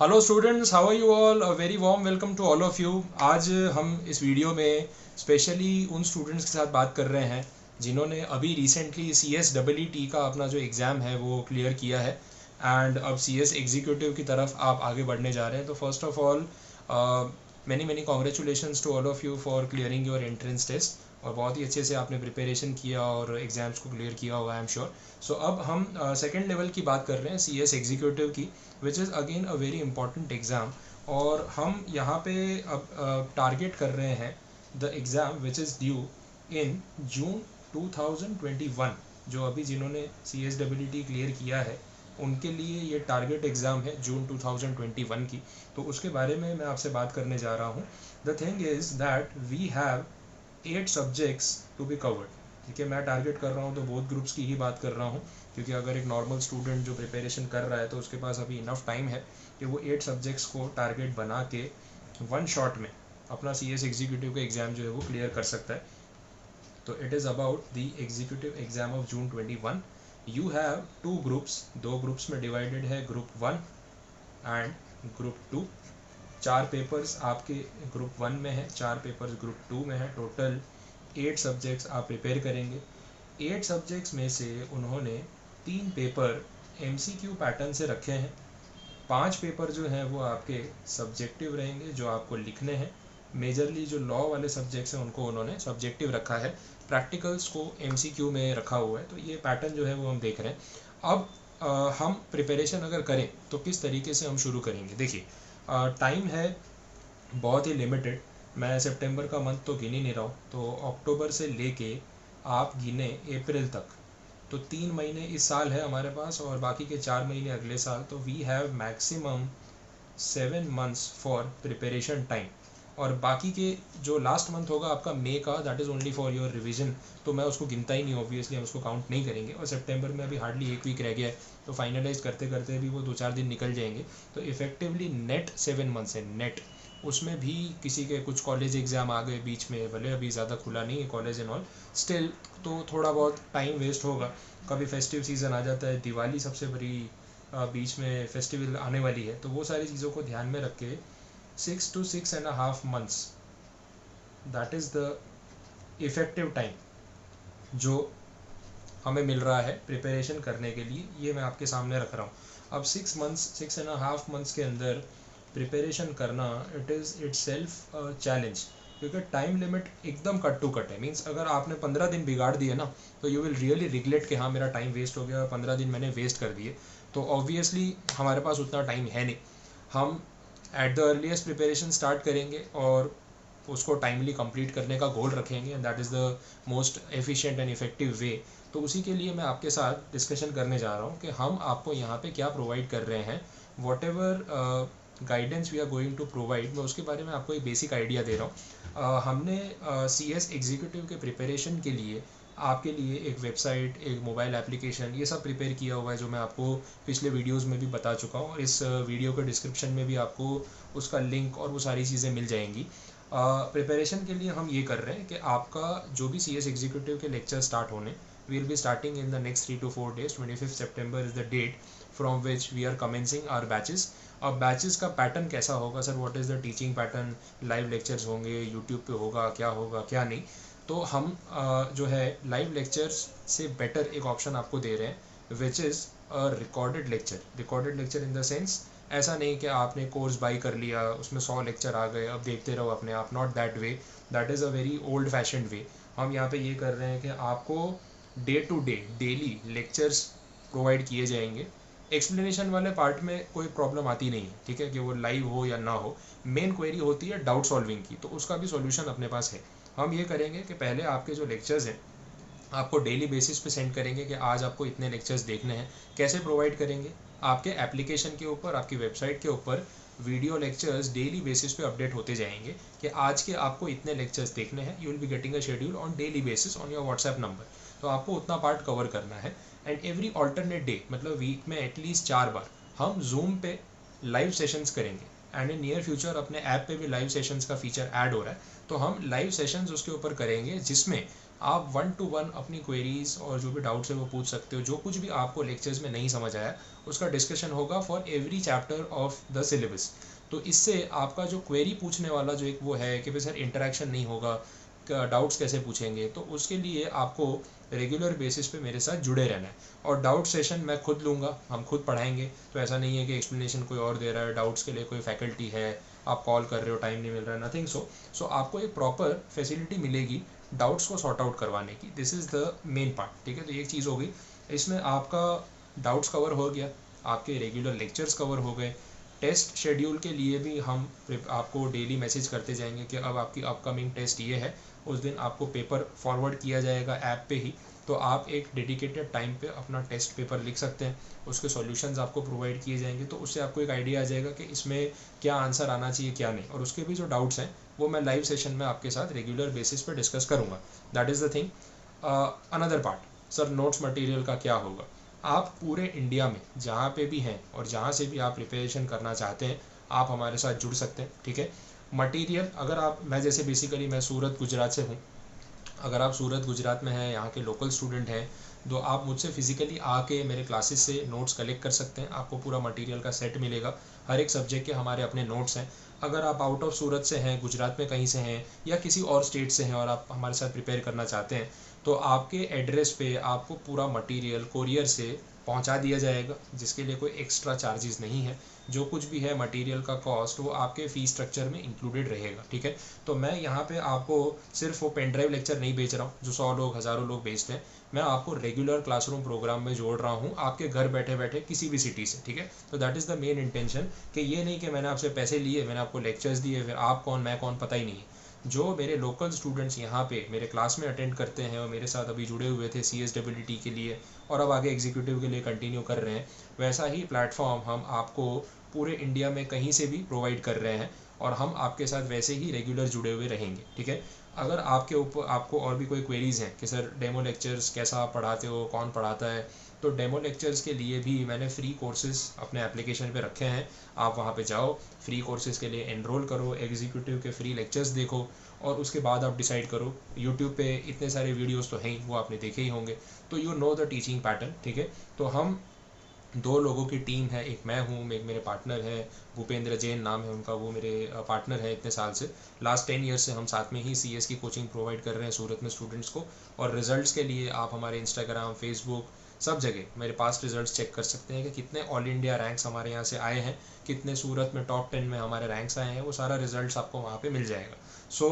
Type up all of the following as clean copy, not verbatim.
Hello students, how are you all? A very warm welcome to all of you. आज हम इस video में specially उन students के साथ बात कर रहे हैं जिन्होंने अभी रिसेंटली CSEE का अपना जो एग्ज़ाम है वो क्लियर किया है एंड अब CS एग्जीक्यूटिव की तरफ आप आगे बढ़ने जा रहे हैं। तो first of all many many congratulations to all of you for clearing your entrance test, और बहुत ही अच्छे से आपने प्रिपरेशन किया और एग्ज़ाम्स को क्लियर किया होगा, आई एम श्योर। सो अब हम सेकेंड लेवल की बात कर रहे हैं CS एग्जीक्यूटिव की, which is again a very important exam. और हम यहाँ पे अब टारगेट कर रहे हैं the exam which is due in June 2021। जो अभी जिन्होंने CSEE क्लियर किया है उनके लिए ये टारगेट एग्ज़ाम है जून 2021 की। तो उसके बारे में मैं आपसे बात करने जा रहा हूँ। The thing is that we have 8 subjects to be covered. ठीक है, मैं टारगेट कर रहा हूँ तो बोथ ग्रुप्स की ही बात कर रहा हूँ, क्योंकि अगर एक नॉर्मल स्टूडेंट जो प्रिपरेशन कर रहा है तो उसके पास अभी इनफ टाइम है कि वो 8 सब्जेक्ट्स को टारगेट बना के वन शॉट में अपना CS एग्जीक्यूटिव का एग्ज़ाम जो है वो क्लियर कर सकता है। तो it is about the executive exam of June 21। You have 2 groups, 2 groups में डिवाइडेड है, ग्रुप 1 एंड ग्रुप 2। 4 पेपर्स आपके ग्रुप 1 में है, 4 पेपर्स ग्रुप 2 में है। टोटल 8 सब्जेक्ट्स आप प्रिपेयर करेंगे। 8 सब्जेक्ट्स में से उन्होंने 3 पेपर MCQ पैटर्न से रखे हैं। 5 पेपर जो हैं वो आपके सब्जेक्टिव रहेंगे जो आपको लिखने हैं। मेजरली जो लॉ वाले सब्जेक्ट्स हैं उनको उन्होंने सब्जेक्टिव रखा है, प्रैक्टिकल्स को MCQ में रखा हुआ है। तो ये पैटर्न जो है वो हम देख रहे हैं। अब हम प्रिपरेशन अगर करें तो किस तरीके से हम शुरू करेंगे? देखिए, टाइम है बहुत ही लिमिटेड। मैं सितंबर का मंथ तो गिन ही नहीं रहा हूँ, तो अक्टूबर से लेके आप गिने अप्रैल तक, तो 3 महीने इस साल है हमारे पास और बाकी के 4 महीने अगले साल। तो we have maximum 7 months for preparation time. और बाकी के जो लास्ट मंथ होगा आपका मई का, that is only for your revision, तो मैं उसको गिनता ही नहीं, ऑब्वियसली हम उसको काउंट नहीं करेंगे। और सितंबर में अभी हार्डली 1 वीक रह गया है, तो फाइनलाइज करते करते भी वो 2-4 दिन निकल जाएंगे। तो इफेक्टिवली नेट 7 मंथ्स है, नेट। उसमें भी किसी के कुछ कॉलेज एग्ज़ाम आ गए बीच में, भले अभी ज़्यादा खुला नहीं है कॉलेज एंड ऑल, स्टिल तो थोड़ा बहुत टाइम वेस्ट होगा। कभी फेस्टिव सीज़न आ जाता है, दिवाली सबसे बड़ी बीच में फेस्टिवल आने वाली है, तो वो सारी चीज़ों को ध्यान में रख के 6 to 6.5 months, that is the effective time जो हमें मिल रहा है प्रिपरेशन करने के लिए। ये मैं आपके सामने रख रहा हूँ। अब 6 मंथ्स के अंदर प्रिपरेशन करना, it is it's self challenge, क्योंकि टाइम लिमिट एकदम कट टू कट है। मीन्स अगर आपने 15 दिन बिगाड़ दिए ना, तो यू विल रियली रिग्रेट कि हाँ मेरा टाइम वेस्ट हो गया और 15 दिन मैंने वेस्ट कर दिए। तो ऑब्वियसली हमारे पास उतना टाइम है नहीं। हम at the earliest preparation start करेंगे और उसको टाइमली कंप्लीट करने का गोल रखेंगे, and that is the most efficient and effective way. तो उसी के लिए मैं आपके साथ डिस्कशन करने जा रहा हूँ कि हम आपको यहाँ पे क्या प्रोवाइड कर रहे हैं। Whatever guidance we are going to provide, मैं उसके बारे में आपको एक बेसिक आइडिया दे रहा हूँ। हमने CS एग्जीक्यूटिव के प्रिपरेशन के लिए आपके लिए एक वेबसाइट, एक मोबाइल एप्लीकेशन, ये सब प्रिपेयर किया हुआ है, जो मैं आपको पिछले वीडियोस में भी बता चुका हूँ। इस वीडियो के डिस्क्रिप्शन में भी आपको उसका लिंक और वो सारी चीज़ें मिल जाएंगी। प्रिपरेशन के लिए हम ये कर रहे हैं कि आपका जो भी CS एग्जीक्यूटिव के लेक्चर स्टार्ट होने, we will be starting in the next 3 to 4 days। 25 September is the date from which we are commencing our batches. अब बैचेस का पैटर्न कैसा होगा sir, what is the teaching pattern, live lectures होंगे, YouTube पे होगा क्या नहीं? तो हम जो है लाइव लेक्चर्स से बेटर एक ऑप्शन आपको दे रहे हैं, which is a recorded lecture. Recorded lecture in the sense, ऐसा नहीं कि आपने कोर्स बाई कर लिया, उसमें 100 लेक्चर आ गए, अब देखते रहो अपने आप। Not that way, that is a very old fashioned way. हम यहाँ पे ये कर रहे हैं कि आपको day to day, daily lectures provide किए जाएंगे। एक्सप्लेनेशन वाले पार्ट में कोई प्रॉब्लम आती नहीं है, ठीक है, कि वो लाइव हो या ना हो। मेन क्वेरी होती है डाउट सॉल्विंग की, तो उसका भी सॉल्यूशन अपने पास है। हम ये करेंगे कि पहले आपके जो लेक्चर्स हैं आपको डेली बेसिस पे सेंड करेंगे कि आज आपको इतने लेक्चर्स देखने हैं। कैसे प्रोवाइड करेंगे? आपके एप्लीकेशन के ऊपर, आपकी वेबसाइट के ऊपर वीडियो लेक्चर्स डेली बेसिस पे अपडेट होते जाएंगे कि आज के आपको इतने लेक्चर्स देखने हैं। You will be getting a schedule on daily basis on your WhatsApp number. तो आपको उतना पार्ट कवर करना है। एंड एवरी ऑल्टरनेट डे, मतलब वीक में एटलीस्ट 4 बार हम जूम पे लाइव सेशंस करेंगे। एंड इन नियर फ्यूचर अपने ऐप पे भी लाइव सेशंस का फीचर ऐड हो रहा है, तो हम लाइव सेशंस उसके ऊपर करेंगे, जिसमें आप 1 to 1 अपनी क्वेरीज और जो भी डाउट्स है वो पूछ सकते हो। जो कुछ भी आपको लेक्चर्स में नहीं समझ आया उसका डिस्कशन होगा for every chapter of the syllabus. तो इससे आपका जो क्वेरी पूछने वाला जो एक वो है कि भाई सर इंटरेक्शन नहीं होगा, डाउट्स कैसे पूछेंगे, तो उसके लिए आपको रेगुलर बेसिस पे मेरे साथ जुड़े रहना है। और डाउट सेशन मैं खुद लूँगा, हम खुद पढ़ाएंगे। तो ऐसा नहीं है कि एक्सप्लेनेशन कोई और दे रहा है, डाउट्स के लिए कोई फैकल्टी है, आप कॉल कर रहे हो, टाइम नहीं मिल रहा है, नथिंग सो आपको एक प्रॉपर फैसिलिटी मिलेगी डाउट्स को सॉर्ट आउट करवाने की। This is the main part, ठीक है। तो ये एक चीज़ हो गई, इसमें आपका डाउट्स कवर हो गया, आपके रेगुलर लेक्चर्स कवर हो गए। टेस्ट शेड्यूल के लिए भी हम आपको डेली मैसेज करते जाएंगे कि अब आपकी अपकमिंग टेस्ट ये है, उस दिन आपको पेपर फॉरवर्ड किया जाएगा ऐप पे ही। तो आप एक डेडिकेटेड टाइम पे अपना टेस्ट पेपर लिख सकते हैं, उसके सॉल्यूशंस आपको प्रोवाइड किए जाएंगे। तो उससे आपको एक आइडिया आ जाएगा कि इसमें क्या आंसर आना चाहिए क्या नहीं। और उसके भी जो डाउट्स हैं वो मैं लाइव सेशन में आपके साथ रेगुलर बेसिस पे डिस्कस करूँगा। That is the thing. Another part, sir notes material का क्या होगा। आप पूरे इंडिया में जहाँ पे भी हैं और जहाँ से भी आप प्रिपरेशन करना चाहते हैं, आप हमारे साथ जुड़ सकते हैं, ठीक है। मटेरियल अगर आप, मैं जैसे बेसिकली मैं सूरत गुजरात से हूँ, अगर आप सूरत गुजरात में हैं, यहाँ के लोकल स्टूडेंट हैं, तो आप मुझसे फिजिकली आके मेरे क्लासेस से नोट्स कलेक्ट कर सकते हैं। आपको पूरा मटेरियल का सेट मिलेगा, हर एक सब्जेक्ट के हमारे अपने नोट्स हैं। अगर आप आउट ऑफ सूरत से हैं, गुजरात में कहीं से हैं या किसी और स्टेट से हैं और आप हमारे साथ प्रिपेयर करना चाहते हैं, तो आपके एड्रेस पे आपको पूरा मटेरियल कोरियर से पहुंचा दिया जाएगा, जिसके लिए कोई एक्स्ट्रा चार्जेस नहीं है। जो कुछ भी है मटेरियल का कॉस्ट वो आपके फ़ीस स्ट्रक्चर में इंक्लूडेड रहेगा, ठीक है। तो मैं यहाँ पे आपको सिर्फ वो पेन ड्राइव लेक्चर नहीं बेच रहा हूँ जो 100 लोग हज़ारों लोग बेचते हैं। मैं आपको रेगुलर क्लासरूम प्रोग्राम में जोड़ रहा हूँ, आपके घर बैठे बैठे किसी भी सिटी से, ठीक है। तो that is the main intention, कि ये नहीं कि मैंने आपसे पैसे लिए, मैंने आपको लेक्चर्स दिए, फिर आप कौन मैं कौन पता ही नहीं है। जो मेरे लोकल स्टूडेंट्स यहाँ पे मेरे क्लास में अटेंड करते हैं और मेरे साथ अभी जुड़े हुए थे CSEE के लिए और अब आगे एग्जीक्यूटिव के लिए कंटिन्यू कर रहे हैं, वैसा ही प्लेटफॉर्म हम आपको पूरे इंडिया में कहीं से भी प्रोवाइड कर रहे हैं और हम आपके साथ वैसे ही रेगुलर जुड़े हुए रहेंगे, ठीक है। अगर आपके ऊपर आपको और भी कोई क्वेरीज़ हैं कि सर डेमो लेक्चर्स कैसा आप पढ़ाते हो, कौन पढ़ाता है, तो डेमो लेक्चर्स के लिए भी मैंने फ्री कोर्सेज अपने एप्लीकेशन पे रखे हैं। आप वहाँ पे जाओ, फ्री कोर्सेज़ के लिए एनरोल करो, एग्जीक्यूटिव के फ्री लेक्चर्स देखो और उसके बाद आप डिसाइड करो। यूट्यूब पे इतने सारे वीडियोस तो हैं ही, वो आपने देखे ही होंगे, तो you know the teaching pattern, ठीक है। तो हम 2 लोगों की टीम है, एक मैं हूँ, एक मेरे पार्टनर है, भूपेंद्र जैन नाम है उनका, वो मेरे पार्टनर है इतने साल से। लास्ट 10 ईयर्स से हम साथ में ही CS की कोचिंग प्रोवाइड कर रहे हैं सूरत में स्टूडेंट्स को। और रिजल्ट्स के लिए आप हमारे इंस्टाग्राम, फेसबुक, सब जगह मेरे पास रिजल्ट्स चेक कर सकते हैं कि कितने ऑल इंडिया रैंक्स हमारे यहाँ से आए हैं, कितने सूरत में टॉप 10 में हमारे रैंक्स आए हैं, वो सारा रिजल्ट्स आपको वहाँ पे मिल जाएगा। So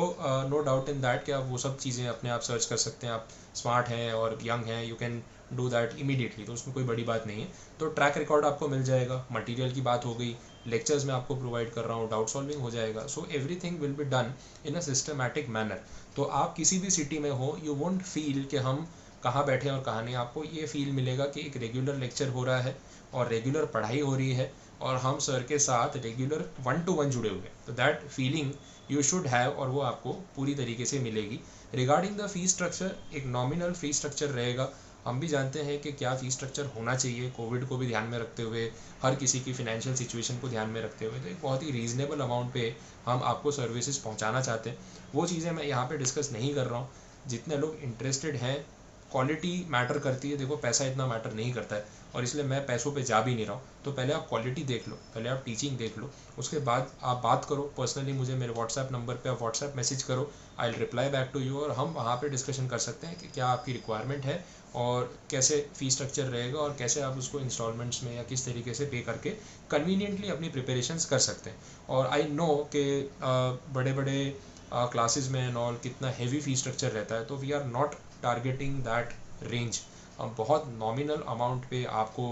no doubt in that कि आप वो सब चीज़ें अपने आप सर्च कर सकते हैं। आप स्मार्ट हैं और यंग हैं, you can do that immediately, तो उसमें कोई बड़ी बात नहीं है। तो ट्रैक रिकॉर्ड आपको मिल जाएगा, मटेरियल की बात हो गई, लेक्चर्स में आपको प्रोवाइड कर रहा हूँ, डाउट सॉल्विंग हो जाएगा। So everything will be done in a systematic manner. तो आप किसी भी सिटी में हो, यू वोंट फील कि हम कहाँ बैठे हैं और कहाँ नहीं। आपको ये फील मिलेगा कि एक रेगुलर लेक्चर हो रहा है और रेगुलर पढ़ाई हो रही है और हम सर के साथ रेगुलर 1-to-1 जुड़े हुए हैं। तो that feeling you should have, और वो आपको पूरी तरीके से मिलेगी। रिगार्डिंग द फी स्ट्रक्चर, एक नॉमिनल फी स्ट्रक्चर रहेगा। हम भी जानते हैं कि क्या फ़ी स्ट्रक्चर होना चाहिए, कोविड को भी ध्यान में रखते हुए, हर किसी की फ़ाइनेंशियल सिचुएशन को ध्यान में रखते हुए। तो एक बहुत ही रीज़नेबल अमाउंट पे हम आपको सर्विसेज पहुंचाना चाहते हैं। वो चीज़ें मैं यहाँ पे डिस्कस नहीं कर रहा हूँ। जितने लोग इंटरेस्टेड हैं, क्वालिटी मैटर करती है, देखो पैसा इतना मैटर नहीं करता है और इसलिए मैं पैसों पे जा भी नहीं रहा हूँ। तो पहले आप क्वालिटी देख लो, पहले आप टीचिंग देख लो, उसके बाद आप बात करो पर्सनली मुझे, मेरे व्हाट्सएप नंबर पे आप व्हाट्सएप मैसेज करो, I will reply back to you, और हम वहाँ पे डिस्कशन कर सकते हैं कि क्या आपकी रिक्वायरमेंट है और कैसे फ़ी स्ट्रक्चर रहेगा और कैसे आप उसको इंस्टॉलमेंट्स में या किस तरीके से पे करके कन्वीनियंटली अपनी प्रिपरेशंस कर सकते हैं। और आई नो कि बड़े बड़े क्लासेस में एंड ऑल कितना हैवी फ़ी स्ट्रक्चर रहता है, तो we are not targeting that range. हम बहुत नॉमिनल अमाउंट पे आपको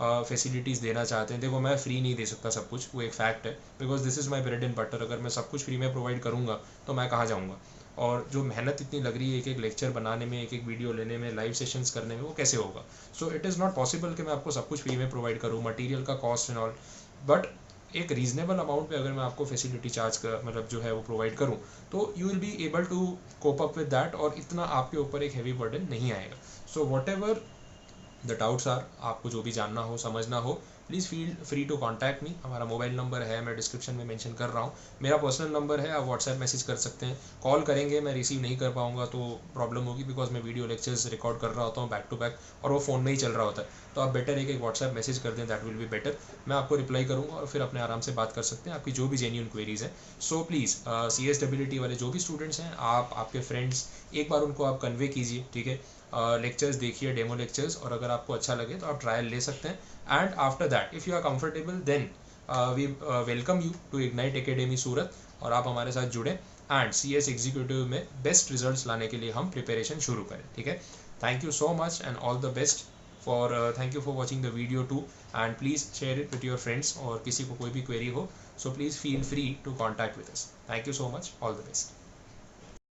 फैसिलिटीज़ देना चाहते हैं। देखो मैं फ्री नहीं दे सकता सब कुछ, वो एक फैक्ट है, because this is my bread and butter. अगर मैं सब कुछ फ्री में प्रोवाइड करूँगा तो मैं कहाँ जाऊँगा, और जो मेहनत इतनी लग रही है एक एक लेक्चर बनाने में, एक एक वीडियो लेने में, लाइव सेशंस करने में, वो कैसे होगा। So it is not possible कि मैं आपको सब कुछ फ्री में प्रोवाइड करूँ, मटीरियल का कॉस्ट एंड ऑल। बट एक रीजनेबल अमाउंट पे अगर मैं आपको फैसिलिटी चार्ज कर मतलब जो है वो प्रोवाइड करूँ, तो you will be able to cope up with that, और इतना आपके ऊपर एक हैवी बर्डन नहीं आएगा। So whatever the doubts are, आपको जो भी जानना हो, समझना हो, please feel free to contact me. हमारा मोबाइल नंबर है, मैं डिस्क्रिप्शन में मेंशन कर रहा हूँ, मेरा पर्सनल नंबर है, आप व्हाट्सएप मैसेज कर सकते हैं। कॉल करेंगे, मैं रिसीव नहीं कर पाऊँगा तो प्रॉब्लम होगी, बिकॉज मैं वीडियो लेक्चर्स रिकॉर्ड कर रहा होता हूँ बैक टू बैक और वो फ़ोन में ही चल रहा होता है। तो आप बेटर एक व्हाट्सएप मैसेज कर दें, दैट विल बी बेटर। मैं आपको रिप्लाई करूँगा और फिर अपने आराम से बात कर सकते हैं आपकी जो भी जेन्यून क्वेरीज है। सो प्लीज़ CSWT वाले जो भी स्टूडेंट्स हैं, आप आपके फ्रेंड्स एक बार उनको आप कन्वे कीजिए, ठीक है। लेक्चर्स देखिए, डेमो लेक्चर्स, और अगर आपको अच्छा लगे तो आप ट्रायल ले सकते हैं। And after that if you are comfortable then we welcome you to Ignite Academy Surat, और आप हमारे साथ जुड़ें एंड CS एग्जीक्यूटिव में बेस्ट रिजल्ट्स लाने के लिए हम प्रिपरेशन शुरू करें, ठीक है। Thank you so much and all the best for thank you for watching the video too, and please share it with your friends, और किसी को कोई भी क्वेरी हो so please feel free to contact with us. Thank you so much, all the best.